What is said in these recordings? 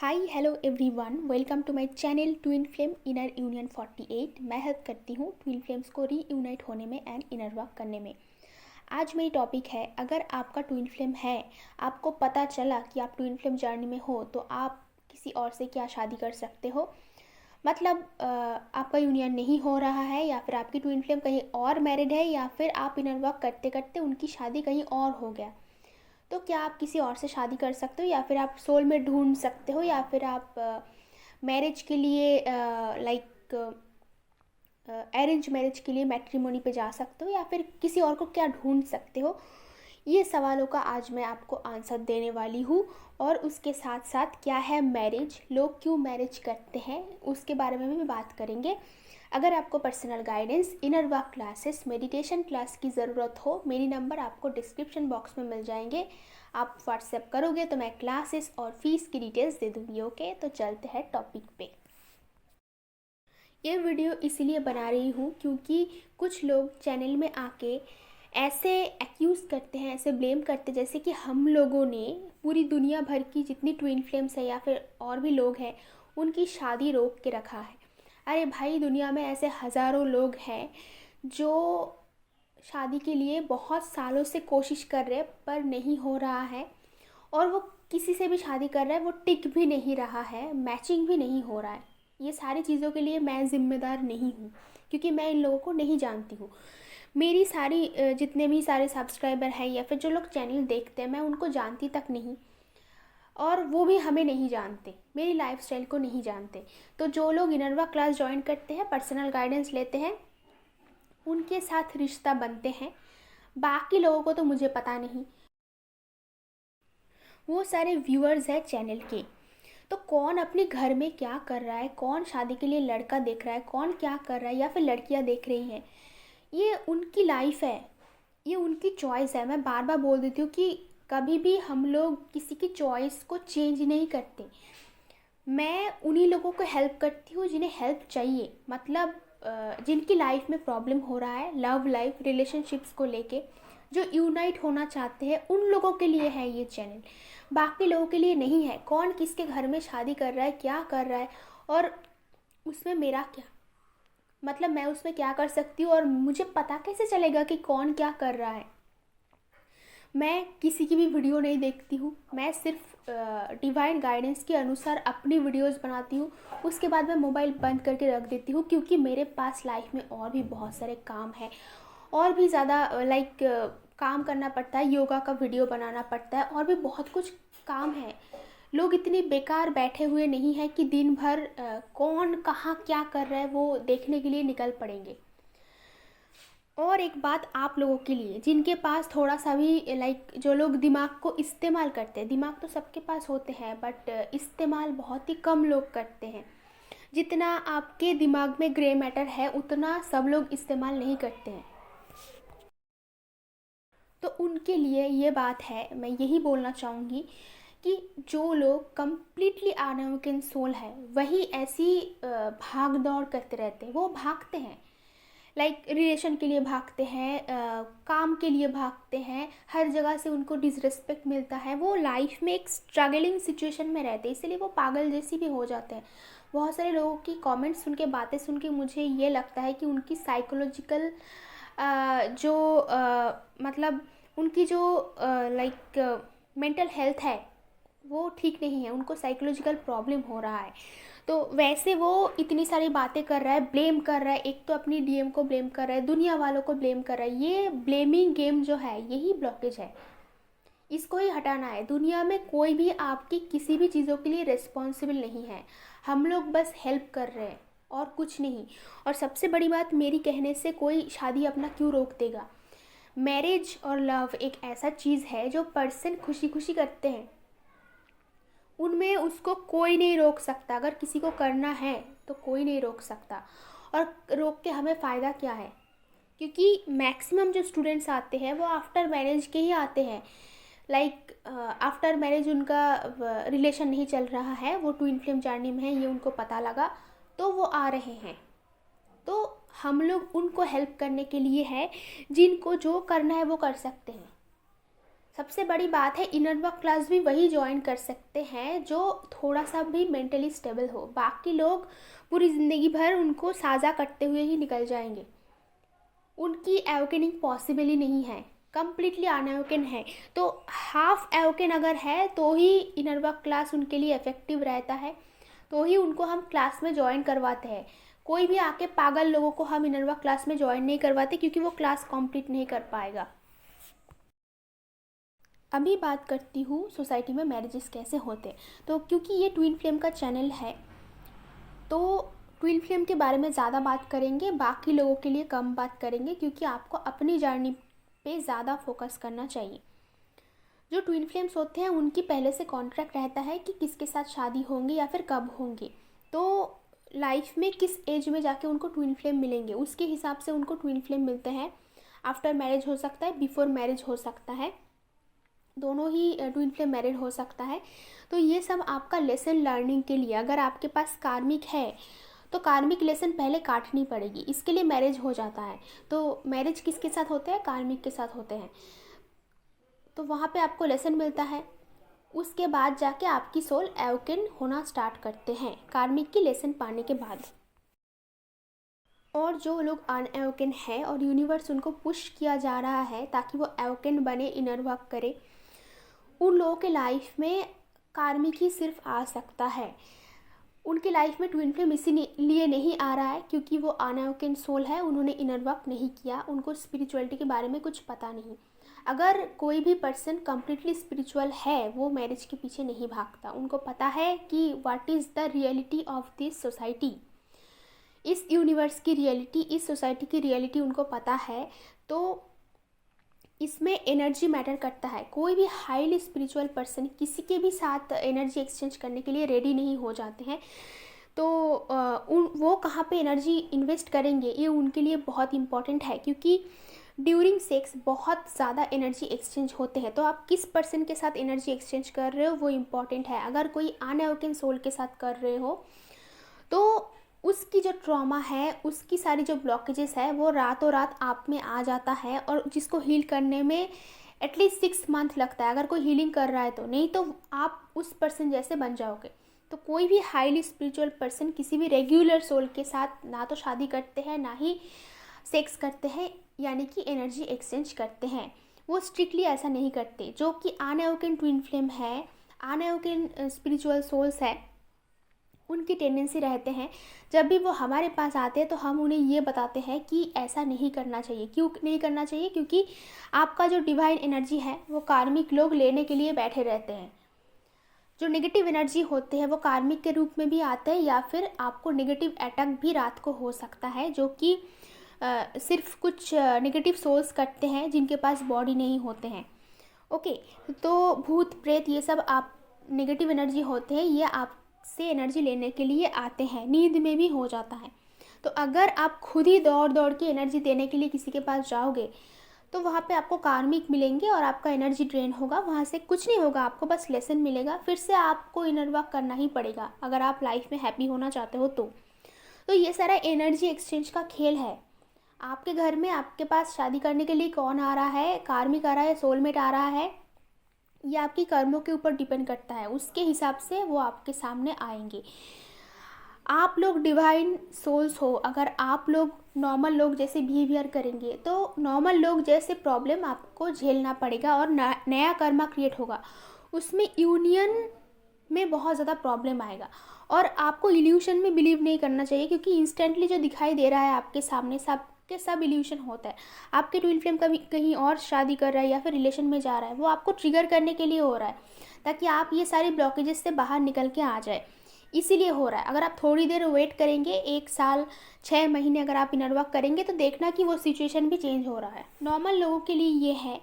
High hello everyone, welcome to my channel twin flame inner union 48। मैं help करती हूँ twin flames को reunite होने में एंड इनर वर्क करने में। आज मेरी टॉपिक है, अगर आपका ट्विन फ्लेम है, आपको पता चला कि आप ट्विन फ्लेम जर्नी में हो, तो आप किसी और से क्या शादी कर सकते हो। मतलब आपका यूनियन नहीं हो रहा है, या फिर आपकी ट्विन फ्लेम कहीं और मैरिड है, या फिर आप इनर वर्क करते करते उनकी शादी कहीं और हो गया, तो क्या आप किसी और से शादी कर सकते हो, या फिर आप सोलमेट ढूंढ सकते हो, या फिर आप मैरिज के लिए लाइक अरेंज मैरिज के लिए मैट्रिमोनी पे जा सकते हो, या फिर किसी और को क्या ढूंढ सकते हो। ये सवालों का आज मैं आपको आंसर देने वाली हूँ। और उसके साथ साथ क्या है मैरिज, लोग क्यों मैरिज करते हैं, उसके बारे में भी बात करेंगे। अगर आपको personal guidance, inner work classes, meditation class की ज़रूरत हो, मेरी नंबर आपको डिस्क्रिप्शन बॉक्स में मिल जाएंगे। आप व्हाट्सएप करोगे तो मैं क्लासेस और फीस की डिटेल्स दे दूँगी। ओके, तो चलते हैं टॉपिक पे। ये वीडियो इसलिए बना रही हूँ क्योंकि कुछ लोग चैनल में आके ऐसे एक्यूज़ करते हैं, ऐसे ब्लेम करते हैं, जैसे कि हम लोगों ने पूरी दुनिया भर की जितनी ट्विन फ्लेम्स है या फिर और भी लोग हैं, उनकी शादी रोक के रखा है। अरे भाई, दुनिया में ऐसे हज़ारों लोग हैं जो शादी के लिए बहुत सालों से कोशिश कर रहे हैं पर नहीं हो रहा है। और वो किसी से भी शादी कर रहा है, वो टिक भी नहीं रहा है, मैचिंग भी नहीं हो रहा है। ये सारी चीज़ों के लिए मैं ज़िम्मेदार नहीं हूँ, क्योंकि मैं इन लोगों को नहीं जानती हूँ। मेरी सारी जितने भी सारे सब्सक्राइबर हैं या फिर जो लोग चैनल देखते हैं, मैं उनको जानती तक नहीं, और वो भी हमें नहीं जानते, मेरी लाइफस्टाइल को नहीं जानते। तो जो लोग इनर वर्क क्लास ज्वाइन करते हैं, पर्सनल गाइडेंस लेते हैं, उनके साथ रिश्ता बनते हैं। बाकी लोगों को तो मुझे पता नहीं। वो सारे व्यूअर्स हैं चैनल के, तो कौन अपने घर में क्या कर रहा है, कौन शादी के लिए लड़का देख रहा है, कौन क्या कर रहा है, या फिर लड़कियां देख रही हैं, ये उनकी लाइफ है, ये उनकी चॉइस है। मैं बार बार बोल देती हूँ कि कभी भी हम लोग किसी की चॉइस को चेंज नहीं करते। मैं उन्हीं लोगों को हेल्प करती हूँ जिन्हें हेल्प चाहिए, मतलब जिनकी लाइफ में प्रॉब्लम हो रहा है, लव लाइफ, रिलेशनशिप्स को लेके, जो यूनाइट होना चाहते हैं, उन लोगों के लिए है ये चैनल, बाकी लोगों के लिए नहीं है। कौन किसके घर में शादी कर रहा है, क्या कर रहा है, और उसमें मेरा क्या, मतलब मैं उसमें क्या कर सकती हूँ, और मुझे पता कैसे चलेगा कि कौन क्या कर रहा है। मैं किसी की भी वीडियो नहीं देखती हूँ, मैं सिर्फ डिवाइन गाइडेंस के अनुसार अपनी वीडियोस बनाती हूँ। उसके बाद मैं मोबाइल बंद करके रख देती हूँ, क्योंकि मेरे पास लाइफ में और भी बहुत सारे काम हैं, और भी ज़्यादा लाइक काम करना पड़ता है, योगा का वीडियो बनाना पड़ता है, और भी बहुत कुछ काम है। लोग इतने बेकार बैठे हुए नहीं हैं कि दिन भर कौन कहाँ क्या कर रहा है वो देखने के लिए निकल पड़ेंगे। और एक बात आप लोगों के लिए, जिनके पास थोड़ा सा भी लाइक, जो लोग दिमाग को इस्तेमाल करते हैं, दिमाग तो सबके पास होते हैं बट इस्तेमाल बहुत ही कम लोग करते हैं। जितना आपके दिमाग में ग्रे मैटर है, उतना सब लोग इस्तेमाल नहीं करते हैं। तो उनके लिए ये बात है, मैं यही बोलना चाहूँगी कि जो लोग कम्प्लीटली अनअवेकन सोल है, वही ऐसी भाग दौड़ करते रहते हैं। वो भागते हैं, लाइक रिलेशन के लिए भागते हैं, काम के लिए भागते हैं, हर जगह से उनको डिसरिस्पेक्ट मिलता है, वो लाइफ में एक स्ट्रगलिंग सिचुएशन में रहते हैं, इसलिए वो पागल जैसी भी हो जाते हैं। बहुत सारे लोगों की कमेंट्स सुन के, बातें सुन के मुझे ये लगता है कि उनकी साइकोलॉजिकल जो मतलब उनकी जो लाइक मेंटल हेल्थ है, वो ठीक नहीं है, उनको साइकोलॉजिकल प्रॉब्लम हो रहा है। तो वैसे वो इतनी सारी बातें कर रहा है, ब्लेम कर रहा है, एक तो अपनी डीएम को ब्लेम कर रहा है, दुनिया वालों को ब्लेम कर रहा है। ये ब्लेमिंग गेम जो है, यही ब्लॉकेज है, इसको ही हटाना है। दुनिया में कोई भी आपकी किसी भी चीज़ों के लिए रिस्पॉन्सिबल नहीं है, हम लोग बस हेल्प कर रहे हैं और कुछ नहीं। और सबसे बड़ी बात, मेरी कहने से कोई शादी अपना क्यों रोक देगा। मैरिज और लव एक ऐसा चीज़ है जो पर्सन खुशी खुशी करते हैं, उनमें उसको कोई नहीं रोक सकता। अगर किसी को करना है तो कोई नहीं रोक सकता, और रोक के हमें फ़ायदा क्या है, क्योंकि मैक्सिमम जो स्टूडेंट्स आते हैं वो आफ्टर मैरिज के ही आते हैं। लाइक आफ्टर मैरिज उनका रिलेशन नहीं चल रहा है, वो ट्विन फ्लेम जर्नी में है, ये उनको पता लगा, तो वो आ रहे हैं। तो हम लोग उनको हेल्प करने के लिए है, जिनको जो करना है वो कर सकते हैं। सबसे बड़ी बात है, इनर वर्क क्लास भी वही ज्वाइन कर सकते हैं जो थोड़ा सा भी मेंटली स्टेबल हो। बाकी लोग पूरी ज़िंदगी भर उनको साझा करते हुए ही निकल जाएंगे, उनकी एवोकेनिंग पॉसिबल ही नहीं है, कम्प्लीटली अनएवोकन है। तो हाफ एवोकन अगर है तो ही इनर वर्क क्लास उनके लिए इफेक्टिव रहता है, तो ही उनको हम क्लास में ज्वाइन करवाते हैं। कोई भी आके पागल लोगों को हम इनर वर्क क्लास में ज्वाइन नहीं करवाते, क्योंकि वो क्लास कंप्लीट नहीं कर पाएगा। अभी बात करती हूँ सोसाइटी में मैरिजेस कैसे होते हैं। तो क्योंकि ये ट्विन फ्लेम का चैनल है, तो ट्विन फ्लेम के बारे में ज़्यादा बात करेंगे, बाकी लोगों के लिए कम बात करेंगे, क्योंकि आपको अपनी जर्नी पे ज़्यादा फोकस करना चाहिए। जो ट्विन फ्लेम्स होते हैं उनकी पहले से कॉन्ट्रैक्ट रहता है कि किसके साथ शादी होंगी या फिर कब होंगी। तो लाइफ में किस एज में जाके उनको ट्विन फ्लेम मिलेंगे, उसके हिसाब से उनको ट्विन फ्लेम मिलते हैं। आफ्टर मैरिज हो सकता है, बिफोर मैरिज हो सकता है, दोनों ही ट्विन फ्लेम मैरिड हो सकता है। तो ये सब आपका लेसन लर्निंग के लिए, अगर आपके पास कार्मिक है तो कार्मिक लेसन पहले काटनी पड़ेगी, इसके लिए मैरिज हो जाता है। तो मैरिज किसके साथ होते हैं? कार्मिक के साथ होते हैं। तो वहाँ पे आपको लेसन मिलता है, उसके बाद जाके आपकी सोल एवोकन होना स्टार्ट करते हैं कार्मिक की लेसन पाने के बाद। और जो लोग अनएवोकन है और यूनिवर्स उनको पुश किया जा रहा है ताकि वो एवोकन बने, इनर वर्क करे, उन लोगों के लाइफ में कार्मिक ही सिर्फ आ सकता है। उनकी लाइफ में ट्विन फ्लेम इसीलिए नहीं आ रहा है क्योंकि वो अनएवोकन सोल है, उन्होंने इनर वर्क नहीं किया, उनको स्पिरिचुअलिटी के बारे में कुछ पता नहीं। अगर कोई भी पर्सन कम्प्लीटली स्पिरिचुअल है, वो मैरिज के पीछे नहीं भागता, उनको पता है कि what is the reality of this society, इस यूनिवर्स की रियलिटी, इस सोसाइटी की रियलिटी उनको पता है। तो इसमें एनर्जी मैटर करता है। कोई भी हाईली स्पिरिचुअल पर्सन किसी के भी साथ एनर्जी एक्सचेंज करने के लिए रेडी नहीं हो जाते हैं। तो वो कहाँ पे एनर्जी इन्वेस्ट करेंगे, ये उनके लिए बहुत इंपॉर्टेंट है, क्योंकि ड्यूरिंग सेक्स बहुत ज़्यादा एनर्जी एक्सचेंज होते हैं। तो आप किस पर्सन के साथ एनर्जी एक्सचेंज कर रहे हो वो इम्पॉर्टेंट है। अगर कोई अनएवोकन सोल के साथ कर रहे हो तो उसकी जो ट्रॉमा है, उसकी सारी जो ब्लॉकेजेस है, वो रातों रात आप में आ जाता है, और जिसको हील करने में एटलीस्ट 6 मंथ लगता है, अगर कोई हीलिंग कर रहा है तो। नहीं तो आप उस पर्सन जैसे बन जाओगे। तो कोई भी हाईली स्पिरिचुअल पर्सन किसी भी रेगुलर सोल के साथ ना तो शादी करते हैं, ना ही सेक्स करते हैं, यानी कि एनर्जी एक्सचेंज करते हैं। वो स्ट्रिक्टली ऐसा नहीं करते। जो कि अनएवोकन ट्विन फ्लेम है, अनएवोकन स्पिरिचुअल सोल्स है, उनकी टेंडेंसी रहते हैं, जब भी वो हमारे पास आते हैं तो हम उन्हें ये बताते हैं कि ऐसा नहीं करना चाहिए। क्यों नहीं करना चाहिए? क्योंकि आपका जो डिवाइन एनर्जी है वो कार्मिक लोग लेने के लिए बैठे रहते हैं। जो नेगेटिव एनर्जी होते हैं वो कार्मिक के रूप में भी आते हैं, या फिर आपको नेगेटिव अटैक भी रात को हो सकता है, जो कि सिर्फ कुछ नेगेटिव सोल्स करते हैं जिनके पास बॉडी नहीं होते हैं। ओके, तो भूत प्रेत ये सब आप नेगेटिव एनर्जी होते हैं, ये आपसे एनर्जी लेने के लिए आते हैं, नींद में भी हो जाता है। तो अगर आप खुद ही दौड़ दौड़ के एनर्जी देने के लिए किसी के पास जाओगे तो वहाँ पे आपको कार्मिक मिलेंगे और आपका एनर्जी ड्रेन होगा, वहाँ से कुछ नहीं होगा, आपको बस लेसन मिलेगा। फिर से आपको इनर वर्क करना ही पड़ेगा अगर आप लाइफ में हैप्पी होना चाहते हो तो ये सारा एनर्जी एक्सचेंज का खेल है। आपके घर में आपके पास शादी करने के लिए कौन आ रहा है, कार्मिक आ रहा है, सोलमेट आ रहा है, ये आपकी कर्मों के ऊपर डिपेंड करता है। उसके हिसाब से वो आपके सामने आएंगे। आप लोग डिवाइन सोल्स हो, अगर आप लोग नॉर्मल लोग जैसे बिहेवियर करेंगे तो नॉर्मल लोग जैसे प्रॉब्लम आपको झेलना पड़ेगा और नया कर्मा क्रिएट होगा। उसमें यूनियन में बहुत ज़्यादा प्रॉब्लम आएगा। और आपको इल्यूशन में बिलीव नहीं करना चाहिए, क्योंकि इंस्टेंटली जो दिखाई दे रहा है आपके सामने सब इल्यूशन होता है। आपके ट्विन फ्लेम कभी कहीं और शादी कर रहा है या फिर रिलेशन में जा रहा है, वो आपको ट्रिगर करने के लिए हो रहा है, ताकि आप ये सारी ब्लॉकेजेस से बाहर निकल के आ जाए, इसीलिए हो रहा है। अगर आप थोड़ी देर वेट करेंगे, 1 साल 6 महीने अगर आप इनर वर्क करेंगे, तो देखना कि वो सिचुएशन भी चेंज हो रहा है। नॉर्मल लोगों के लिए ये है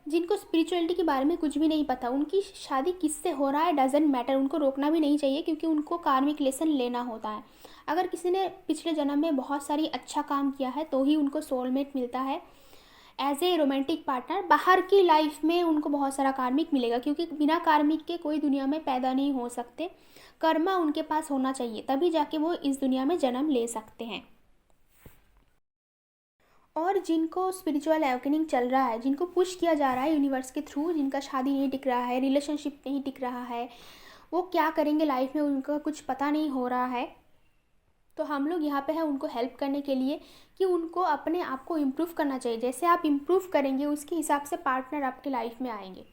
जिनको स्पिरिचुअलिटी के बारे में कुछ भी नहीं पता, उनकी शादी किससे हो रहा है डजेंट मैटर, उनको रोकना भी नहीं चाहिए, क्योंकि उनको कार्मिक लेसन लेना होता है। अगर किसी ने पिछले जन्म में बहुत सारी अच्छा काम किया है तो ही उनको सोलमेट मिलता है एज ए रोमांटिक पार्टनर। बाहर की लाइफ में उनको बहुत सारा कार्मिक मिलेगा, क्योंकि बिना कार्मिक के कोई दुनिया में पैदा नहीं हो सकते। कर्मा उनके पास होना चाहिए, तभी जाके वो इस दुनिया में जन्म ले सकते हैं। और जिनको स्पिरिचुअल अवेकनिंग चल रहा है, जिनको पुश किया जा रहा है यूनिवर्स के थ्रू, जिनका शादी नहीं टिक रहा है, रिलेशनशिप नहीं टिक रहा है, वो क्या करेंगे लाइफ में उनका कुछ पता नहीं हो रहा है, तो हम लोग यहाँ पे हैं उनको हेल्प करने के लिए कि उनको अपने आप को इम्प्रूव करना चाहिए। जैसे आप इम्प्रूव करेंगे उसके हिसाब से पार्टनर आपकी लाइफ में आएंगे।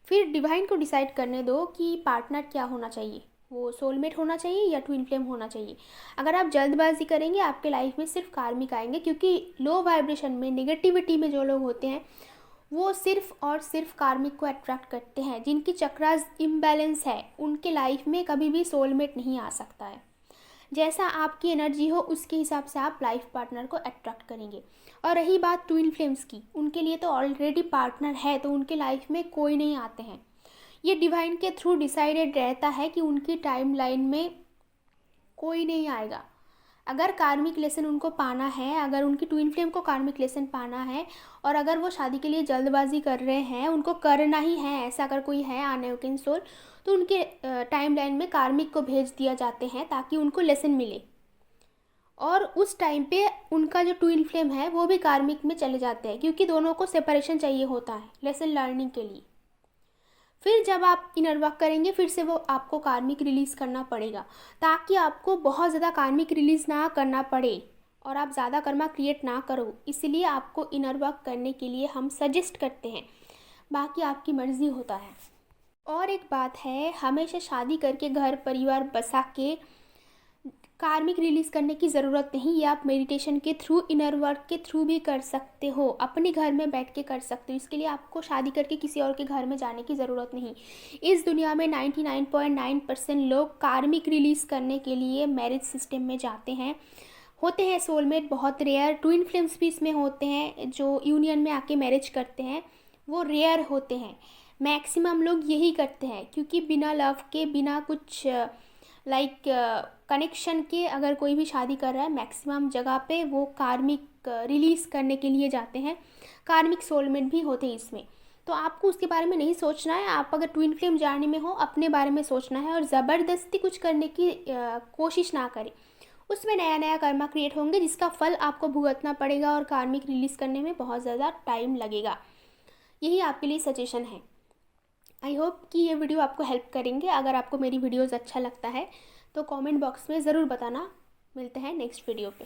फिर डिवाइन को डिसाइड करने दो कि पार्टनर क्या होना चाहिए, वो सोलमेट होना चाहिए या ट्विन फ्लेम होना चाहिए। अगर आप जल्दबाजी करेंगे आपके लाइफ में सिर्फ कार्मिक आएंगे, क्योंकि लो वाइब्रेशन में, नेगेटिविटी में जो लोग होते हैं वो सिर्फ और सिर्फ कार्मिक को अट्रैक्ट करते हैं। जिनकी चक्रास इम्बैलेंस है उनके लाइफ में कभी भी सोलमेट नहीं आ सकता है। जैसा आपकी एनर्जी हो उसके हिसाब से आप लाइफ पार्टनर को अट्रैक्ट करेंगे। और रही बात ट्विन फ्लेम्स की, उनके लिए तो ऑलरेडी पार्टनर है, तो उनके लाइफ में कोई नहीं आते हैं। ये डिवाइन के थ्रू डिसाइडेड रहता है कि उनकी टाइमलाइन में कोई नहीं आएगा। अगर कार्मिक लेसन उनको पाना है, अगर उनकी ट्विन फ्लेम को कार्मिक लेसन पाना है, और अगर वो शादी के लिए जल्दबाजी कर रहे हैं, उनको करना ही है, ऐसा अगर कोई है अनअवेकन सोल, तो उनके टाइमलाइन में कार्मिक को भेज दिया जाते हैं ताकि उनको लेसन मिले। और उस टाइम पे उनका जो ट्विन फ्लेम है वो भी कार्मिक में चले जाते हैं, क्योंकि दोनों को सेपरेशन चाहिए होता है लेसन लर्निंग के लिए। फिर जब आप इनर वर्क करेंगे फिर से वो आपको कार्मिक रिलीज़ करना पड़ेगा, ताकि आपको बहुत ज़्यादा कार्मिक रिलीज़ ना करना पड़े और आप ज़्यादा कर्मा क्रिएट ना करो। इसलिए आपको इनर वर्क करने के लिए हम सजेस्ट करते हैं, बाकी आपकी मर्ज़ी होता है। और एक बात है, हमेशा शादी करके घर परिवार बसा के कार्मिक रिलीज़ करने की ज़रूरत नहीं। ये आप मेडिटेशन के थ्रू, इनर वर्क के थ्रू भी कर सकते हो, अपने घर में बैठ के कर सकते हो। इसके लिए आपको शादी करके किसी और के घर में जाने की ज़रूरत नहीं। इस दुनिया में 99.9% लोग कार्मिक रिलीज़ करने के लिए मैरिज सिस्टम में जाते हैं। होते हैं सोलमेट बहुत रेयर, ट्विन फ्लेम्स भी इसमें होते हैं जो यूनियन में आके मैरिज करते हैं, वो रेयर होते हैं। मैक्सिमम लोग यही करते हैं, क्योंकि बिना लव के, बिना कुछ लाइक कनेक्शन के अगर कोई भी शादी कर रहा है, मैक्सिमम जगह पे वो कार्मिक रिलीज़ करने के लिए जाते हैं। कार्मिक सोलमेट भी होते हैं इसमें, तो आपको उसके बारे में नहीं सोचना है। आप अगर ट्विन फ्लेम जाने में हो, अपने बारे में सोचना है, और ज़बरदस्ती कुछ करने की कोशिश ना करें। उसमें नया नया कर्मा क्रिएट होंगे जिसका फल आपको भुगतना पड़ेगा, और कार्मिक रिलीज़ करने में बहुत ज़्यादा टाइम लगेगा। यही आपके लिए सजेशन है। आई होप कि ये वीडियो आपको हेल्प करेंगे। अगर आपको मेरी वीडियोज़ अच्छा लगता है तो कमेंट बॉक्स में ज़रूर बताना। मिलते हैं नेक्स्ट वीडियो पे।